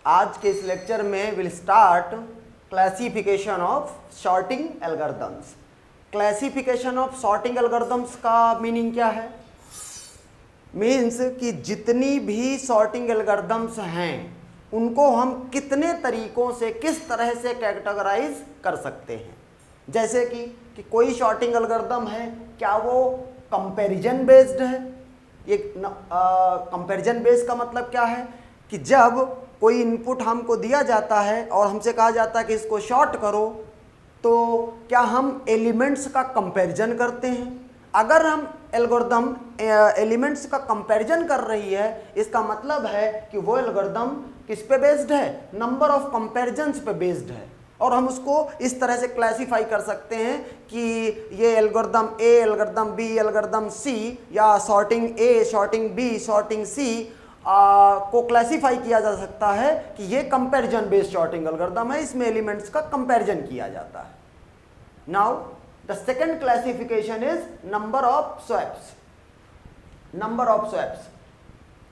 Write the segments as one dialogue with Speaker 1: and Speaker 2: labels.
Speaker 1: आज के इस लेक्चर में will start classification of sorting algorithms. Classification of sorting algorithms का मीनिंग क्या है? मीन्स कि जितनी भी सॉर्टिंग एल्गोरिथम्स हैं उनको हम कितने तरीकों से, किस तरह से कैटेगराइज कर सकते हैं। जैसे कि कोई सॉर्टिंग एल्गोरिथम है, क्या वो कंपैरिजन बेस्ड है? ये कंपैरिजन बेस्ड का मतलब क्या है कि जब कोई इनपुट हमको दिया जाता है और हमसे कहा जाता है कि इसको शॉर्ट करो, तो क्या हम एलिमेंट्स का कंपैरिजन करते हैं? अगर हम एल्गोरिथम एलिमेंट्स का कंपैरिजन कर रही है, इसका मतलब है कि वो एल्गोरिथम किस पे बेस्ड है? नंबर ऑफ कंपैरिजन्स पे बेस्ड है। और हम उसको इस तरह से क्लासिफाई कर सकते हैं कि ये एल्गोरिथम ए, एल्गोरिथम बी, एल्गोरिथम सी, या सॉर्टिंग ए, सॉर्टिंग बी, सॉर्टिंग सी को क्लासिफाई किया जा सकता है कि ये कंपैरिजन बेस्ड सॉर्टिंग एल्गोरिथम है, इसमें एलिमेंट्स का कंपैरिजन किया जाता है। Now the second classification is number of swaps. Number of swaps,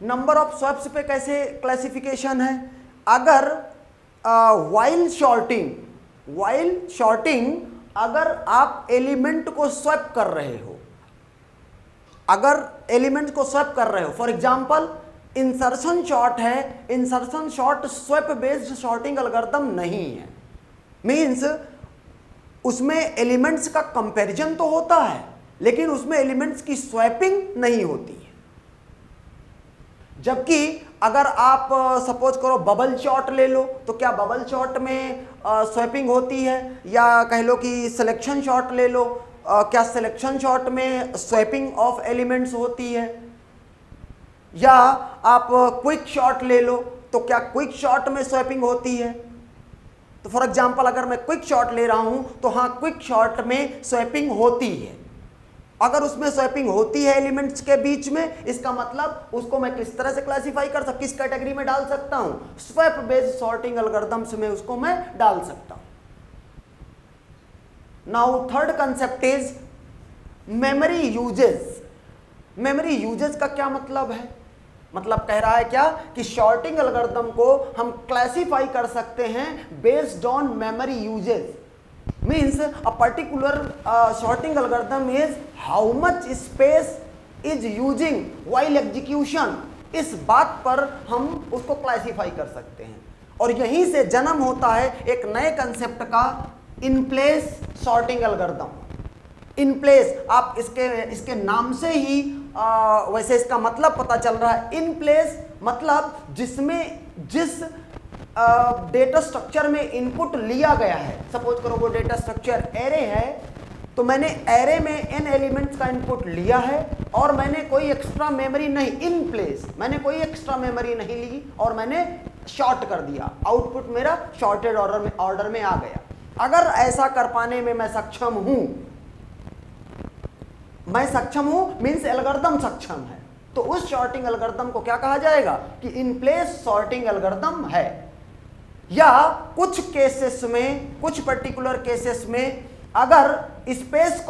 Speaker 1: number of swaps पे कैसे क्लासिफिकेशन है? अगर वाइल शॉर्टिंग अगर आप एलिमेंट को स्वैप कर रहे हो, अगर एलिमेंट को स्वैप कर रहे हो, फॉर एग्जांपल इंसर्शन शॉर्ट है, insertion short swap based sorting algorithm नहीं है। मींस उसमें एलिमेंट्स का कंपैरिजन तो होता है लेकिन उसमें एलिमेंट्स की स्वैपिंग नहीं होती है। जबकि अगर आप सपोज करो बबल शॉर्ट ले लो, तो क्या बबल शॉर्ट में स्वैपिंग होती है? या कह लो कि सिलेक्शन शॉर्ट ले लो, क्या सिलेक्शन शॉर्ट में स्वैपिंग ऑफ एलिमेंट्स होती है? या आप क्विक शॉर्ट ले लो, तो क्या क्विक शॉर्ट में स्वैपिंग होती है? तो फॉर एग्जांपल अगर मैं क्विक शॉर्ट ले रहा हूं तो हाँ, क्विक शॉर्ट में स्वैपिंग होती है। अगर उसमें स्वैपिंग होती है एलिमेंट्स के बीच में, इसका मतलब उसको मैं किस तरह से क्लासिफाई कर सकता, किस कैटेगरी में डाल सकता हूं? स्वैप बेस्ड सॉर्टिंग एल्गोरिथम्स में उसको मैं डाल सकता हूं। Now third concept is memory uses. Memory uses का क्या मतलब है? मतलब कह रहा है क्या कि शॉर्टिंग एल्गोरिथम को हम क्लासिफाई कर सकते हैं based on memory uses. Means a particular sorting algorithm is how much space is using while execution। इस बात पर हम उसको क्लासिफाई कर सकते हैं। और यहीं से जन्म होता है एक नए कंसेप्ट का, in place sorting algorithm. In place, आप इसके नाम से ही वैसे इसका मतलब पता चल रहा है। इन प्लेस मतलब जिस डेटा स्ट्रक्चर में इनपुट लिया गया है। सपोज करो वो डेटा स्ट्रक्चर एरे है, तो मैंने एरे में n एलिमेंट्स का इनपुट लिया है और मैंने कोई एक्स्ट्रा मेमोरी नहीं, इन प्लेस मैंने कोई एक्स्ट्रा मेमोरी नहीं ली और मैंने शॉर्ट कर दिया, आउटपुट मेरा शॉर्टेड ऑर्डर में आ गया। अगर ऐसा कर पाने में मैं सक्षम हूं मीन्स एल्गोरिथम सक्षम है, तो उस सॉर्टिंग एल्गोरिथम को क्या कहा जाएगा कि इन प्लेस सॉर्टिंग एल्गोरिथम है। या कुछ केसेस में, कुछ पर्टिकुलर केसेस में अगर स्पेस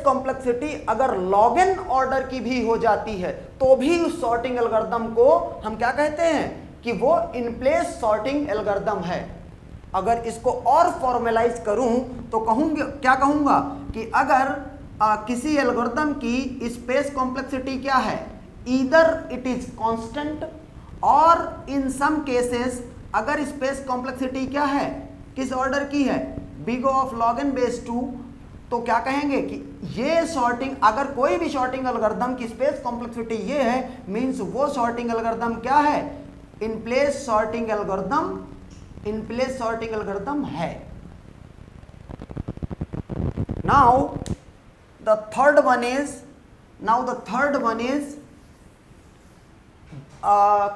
Speaker 1: कॉम्प्लेक्सिटी अगर लॉग एन ऑर्डर की भी हो जाती है, तो भी उस सॉर्टिंग एल्गोरिथम को हम क्या कहते हैं कि वो इन प्लेस सॉर्टिंग एल्गोरिथम है। अगर इसको और फॉर्मलाइज करूं तो क्या कहूंगा कि अगर किसी एल्गोरिथम की स्पेस कॉम्प्लेक्सिटी क्या है, ईदर इट इज कांस्टेंट और इन सम केसेस अगर स्पेस कॉम्प्लेक्सिटी क्या है, किस ऑर्डर की है, big of log n base 2, तो क्या कहेंगे कि ये सॉर्टिंग, अगर कोई भी सॉर्टिंग एल्गोरिथम की स्पेस कॉम्प्लेक्सिटी ये है, मींस वो सॉर्टिंग एल्गोरिथम क्या है, इन प्लेस सॉर्टिंग एल्गोरिथम है। Now the third one is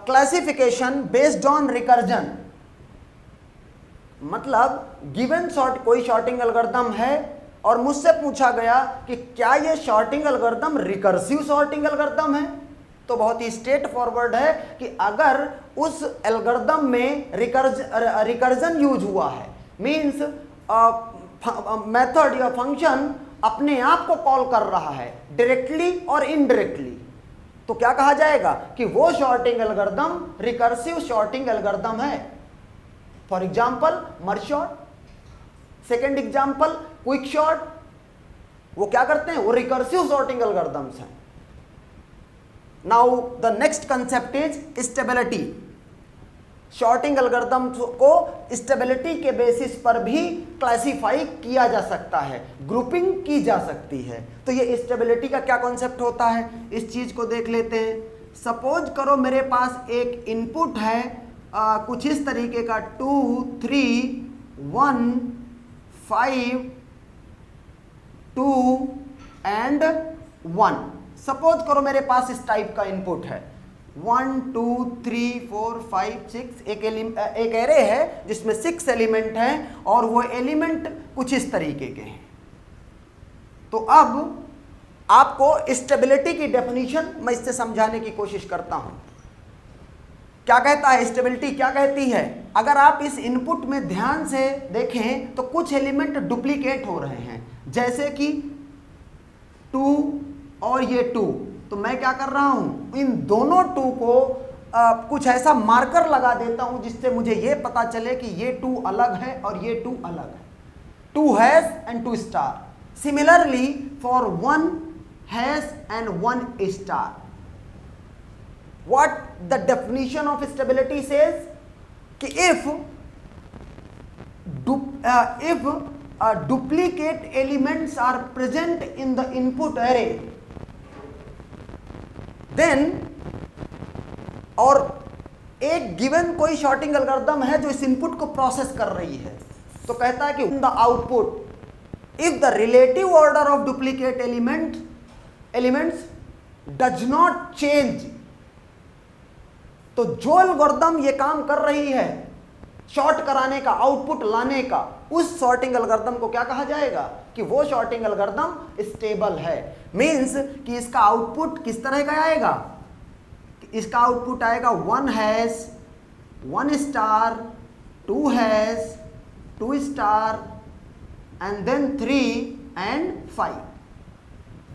Speaker 1: classification based on recursion. मतलब गिवन कोई सॉर्टिंग एल्गोरिथम है और मुझसे पूछा गया कि क्या ये sorting algorithm recursive sorting algorithm है, तो बहुत ही स्ट्रेट फॉरवर्ड है कि अगर उस एल्गोरिथम में रिकर्जन यूज हुआ है, मींस मेथड या फंक्शन अपने आप को कॉल कर रहा है डायरेक्टली और इनडायरेक्टली, तो क्या कहा जाएगा कि वो sorting algorithm recursive sorting algorithm है। For example merge sort, second example quick sort, वो क्या करते हैं, वो रिकर्सिव शॉर्टिंग एल्गोरिदम्स हैं। Now the next concept is stability. Sorting algorithm को स्टेबिलिटी के बेसिस पर भी क्लासिफाई किया जा सकता है, ग्रुपिंग की जा सकती है। तो ये स्टेबिलिटी का क्या कॉन्सेप्ट होता है, इस चीज को देख लेते हैं। सपोज करो मेरे पास एक इनपुट है कुछ इस तरीके का 2 3 1 5 2 एंड 1। सपोज करो मेरे पास इस टाइप का इनपुट है 1 2 3 4 5 6, एक एरे है जिसमें 6 एलिमेंट हैं और वो एलिमेंट कुछ इस तरीके के हैं। तो अब आपको स्टेबिलिटी की डेफिनेशन मैं इससे समझाने की कोशिश करता हूं। क्या कहता है स्टेबिलिटी, क्या कहती है, अगर आप इस इनपुट में ध्यान से देखें तो कुछ एलिमेंट डुप्लीकेट हो रहे हैं, जैसे कि 2 और ये 2। तो मैं क्या कर रहा हूं, इन दोनों 2 को कुछ ऐसा मार्कर लगा देता हूं जिससे मुझे ये पता चले कि ये 2 अलग है और ये 2 अलग है। 2 has and 2 star. Similarly for 1 has and 1 star. What the definition of stability says कि if duplicate elements are present in the input array, then और एक गिवन कोई शॉर्टिंग एल्गोरिथम है जो इस इनपुट को प्रोसेस कर रही है, तो कहता है कि in the output if the relative order of duplicate elements does not change, तो जो एल्गोरिथम ये काम कर रही है शॉर्ट कराने का, आउटपुट लाने का, उस शॉर्टिंग एल्गोरिथम को क्या कहा जाएगा कि वो शॉर्टिंग एल्गोरिथम स्टेबल है। मींस कि इसका आउटपुट किस तरह का आएगा, इसका आउटपुट आएगा 1 has 1 star 2 has 2 star and then 3 and 5।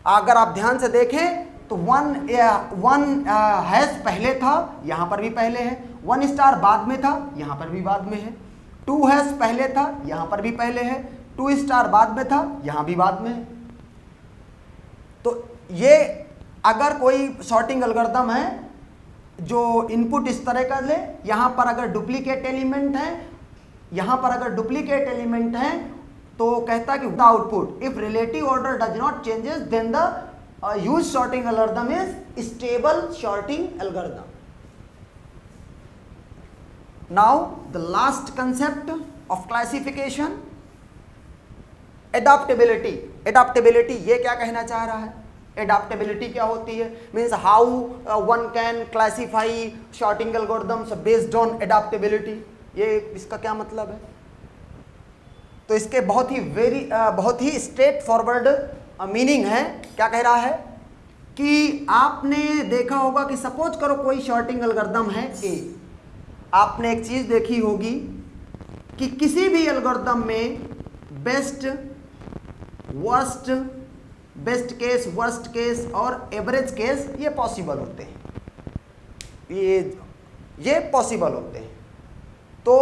Speaker 1: अगर आप ध्यान से देखें तो 1 हैज पहले था, यहां पर भी पहले है, 1 स्टार बाद में था, यहां पर भी बाद में है, 2 हैज पहले था, यहां पर भी पहले है, 2 स्टार बाद में था, यहां भी बाद में है। तो ये अगर कोई शॉर्टिंग एल्गोरिथम है जो इनपुट इस तरह का ले, यहां पर अगर डुप्लीकेट एलिमेंट है, यहां पर अगर डुप्लीकेट एलिमेंट है तो कहता है कि the output if relative order does not changes then the use sorting algorithm is stable sorting algorithm. Now the last concept of classification, adaptability. Adaptability ये क्या कहना चाह रहा है, adaptability क्या होती है, means how one can classify sorting algorithms based on adaptability. ये इसका क्या मतलब है, तो इसके बहुत ही स्ट्रेट फॉरवर्ड मीनिंग है। क्या कह रहा है कि आपने देखा होगा कि सपोज करो कोई शॉर्टिंग एल्गोरिथम है ए, आपने एक चीज देखी होगी कि किसी भी एल्गोरिथम में best worst, best case, worst case और एवरेज केस ये पॉसिबल होते हैं, ये पॉसिबल होते हैं। तो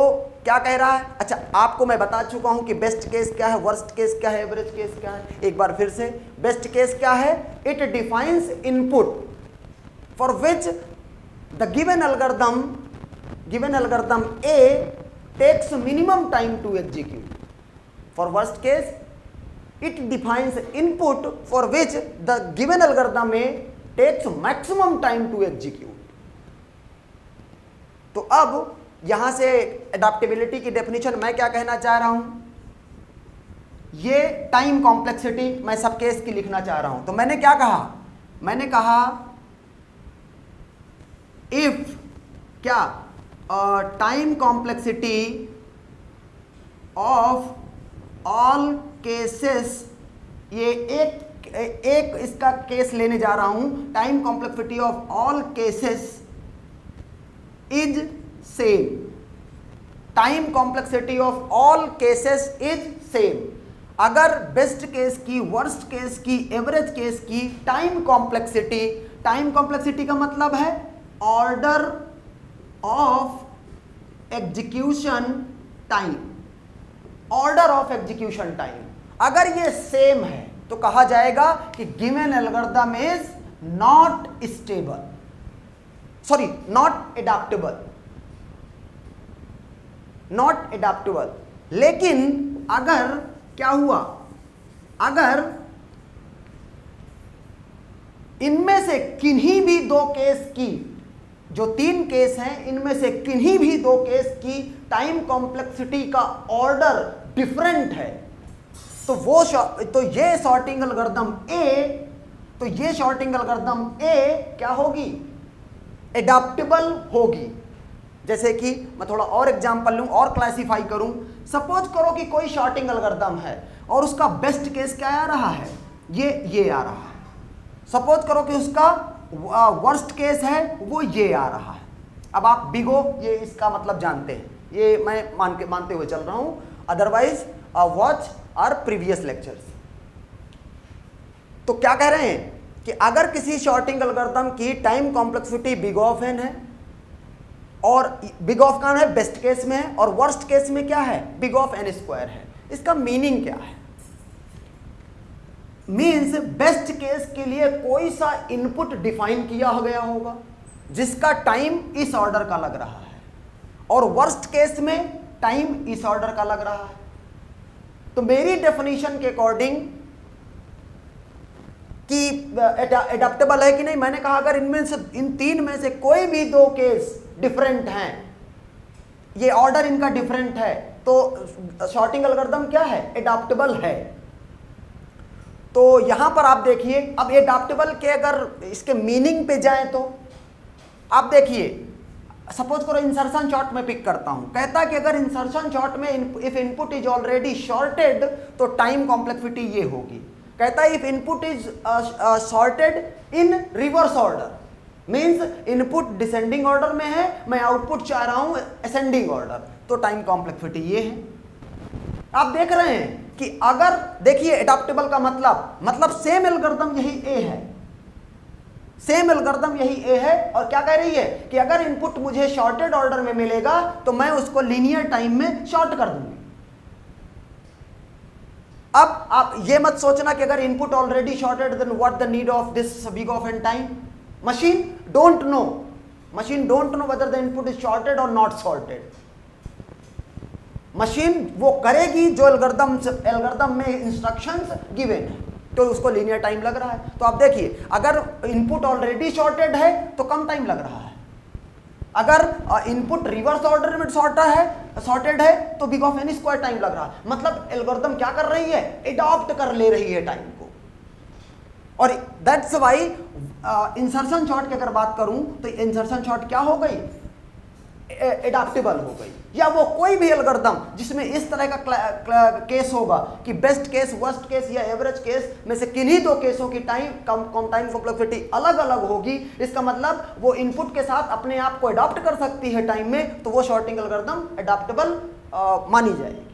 Speaker 1: क्या कह रहा है, अच्छा आपको मैं बता चुका हूं कि बेस्ट केस क्या है, वर्स्ट केस क्या है, एवरेज केस क्या है। एक बार फिर से, बेस्ट केस क्या है, it defines input for which the given algorithm A takes minimum time to execute. For worst case it defines input for which the given algorithm A takes maximum time to execute. तो अब यहां से adaptability की definition मैं क्या कहना चाह रहा हूं, ये टाइम कॉम्प्लेक्सिटी मैं सब केस की लिखना चाह रहा हूं। तो मैंने क्या कहा, मैंने कहा इफ क्या time complexity of all cases, ये एक इसका केस लेने जा रहा हूं, time complexity of all cases is same. Time complexity of all cases is same. अगर बेस्ट केस की, वर्स्ट केस की, एवरेज केस की टाइम कॉम्प्लेक्सिटी टाइम कॉम्प्लेक्सिटी का मतलब है order of execution time, order of execution time. अगर ये same है तो कहा जाएगा कि given algorithm is not stable, sorry not adaptable, not adaptable. लेकिन अगर क्या हुआ, अगर इनमें से किन्हीं भी दो केस की, जो 3 केस हैं इनमें से किन्हीं भी 2 केस की टाइम कॉम्प्लेक्सिटी का ऑर्डर डिफरेंट है, तो वो तो ये सॉर्टिंग एल्गोरिथम ए, तो ये सॉर्टिंग एल्गोरिथम ए क्या होगी, एडाप्टेबल होगी। जैसे कि मैं थोड़ा और एग्जांपल लूं और क्लासिफाई करूं। सपोज करो कि कोई सॉर्टिंग एल्गोरिथम है और उसका बेस्ट केस क्या आ रहा है, ये आ रहा है। सपोज करो कि उसका वर्स्ट केस है वो ये आ रहा है। अब आप बिगो ये इसका मतलब जानते हैं, ये मैं मानते हुए चल रहा हूं, otherwise watch our previous lectures. तो क्या कह रहे हैं कि अगर किसी सॉर्टिंग एल्गोरिथम की time complexity big of n है, और बिग ऑफ का है बेस्ट केस में है, और वर्स्ट केस में क्या है, बिग ऑफ एन स्क्वायर है। इसका मीनिंग क्या है, मीन्स बेस्ट केस के लिए कोई सा इनपुट डिफाइन किया गया होगा जिसका टाइम इस ऑर्डर का लग रहा है, और वर्स्ट केस में टाइम इस ऑर्डर का लग रहा है। तो मेरी डेफिनेशन के अकॉर्डिंग कि एडाप्टेबल है कि नहीं, मैंने कहा अगर इनमें से इन 3 में से कोई भी 2 केस डिफरेंट हैं, ये ऑर्डर इनका डिफरेंट है, तो सॉर्टिंग एल्गोरिथम क्या है, एडाप्टेबल है। तो यहां पर आप देखिए, अब एडाप्टेबल के अगर इसके मीनिंग पे जाएं तो आप देखिए, सपोज करो इंसर्शन शॉर्ट में पिक करता हूं, कहता है कि अगर इंसर्शन शॉर्ट में if input is already shorted तो टाइम कॉम्प्लेक्सिटी ये होगी। कहता है if input is sorted in reverse order, means input descending order में है, मैं आउटपुट चाह रहा हूं असेंडिंग ऑर्डर, तो टाइम कॉम्प्लेक्सिटी ये है। आप देख रहे हैं कि अगर देखिए एडाप्टेबल का मतलब सेम एल्गोरिथम यही ए है, सेम एल्गोरिथम यही ए है, और क्या कह रही है कि अगर इनपुट मुझे शॉर्टेड ऑर्डर में मिलेगा तो मैं उसको लीनियर टाइम में शॉर्ट कर दूंगी। अब आप ये मत सोचना कि अगर input already sorted then what the need of this big of n time. Machine don't know whether the input is sorted और नॉट शॉर्टेड। मशीन वो करेगी जो एल्गोरिथम में इंस्ट्रक्शंस गिवन है, तो उसको लीनियर टाइम लग रहा है। तो आप देखिए अगर इनपुट ऑलरेडी शॉर्टेड है तो कम टाइम लग रहा है, अगर इनपुट रिवर्स ऑर्डर में शॉर्टेड है तो big of n square time लग रहा है। मतलब एल्गोरिथम क्या कर रही है, एडॉप्ट कर ले रही है टाइम को। और दैट्स वाई इंसर्शन शॉर्ट की अगर बात करूं तो इंसर्शन शॉर्ट क्या हो गई, एडाप्टेबल हो गई। या वो कोई भी एल्गोरिथम जिसमें इस तरह का केस होगा कि बेस्ट केस, वर्स्ट केस या एवरेज केस में से किन्हीं 2 केसों की टाइम कॉम्प्लेक्सिटी अलग अलग होगी, इसका मतलब वो इनपुट के साथ अपने आप को अडॉप्ट कर सकती है टाइम में, तो वो सॉर्टिंग एल्गोरिथम एडाप्टेबल मानी जाएगी।